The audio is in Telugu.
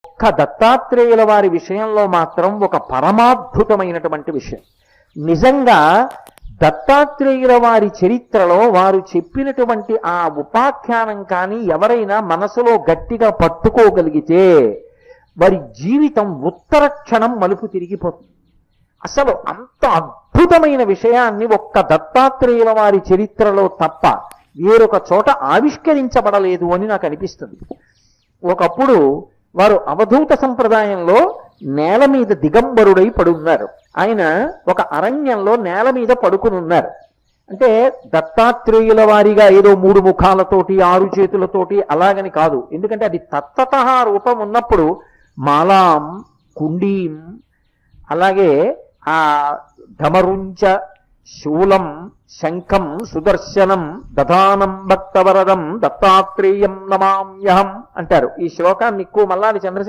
ఒక్క దత్తాత్రేయుల వారి విషయంలో మాత్రం ఒక పరమాద్భుతమైనటువంటి విషయం. నిజంగా దత్తాత్రేయుల వారి చరిత్రలో వారు చెప్పినటువంటి ఆ ఉపాఖ్యానం కానీ ఎవరైనా మనసులో గట్టిగా పట్టుకోగలిగితే వారి జీవితం ఉత్తర క్షణం మలుపు తిరిగిపోతుంది. అసలు అంత అద్భుతమైన విషయాన్ని ఒక్క దత్తాత్రేయుల వారి చరిత్రలో తప్ప వేరొక చోట ఆవిష్కరించబడలేదు అని నాకు అనిపిస్తుంది. ఒకప్పుడు వారు అవధూత సంప్రదాయంలో నేల మీద దిగంబరుడై పడున్నారు. ఆయన ఒక అరణ్యంలో నేల మీద పడుకునున్నారు. అంటే దత్తాత్రేయుల వారిగా ఏదో 3 ముఖాలతోటి 6 చేతులతోటి అలాగని కాదు. ఎందుకంటే అది తత్తతః రూపం ఉన్నప్పుడు మాలాం, కుండీం, అలాగే ఆ ధమరుంచ, శూలం, శంఖం, సుదర్శనం, దధానం భక్తవరదం దత్తాత్రేయం నమామ్యహం అంటారు. ఈ శ్లోకాన్ని ఎక్కువ మల్లాది చంద్రశేఖర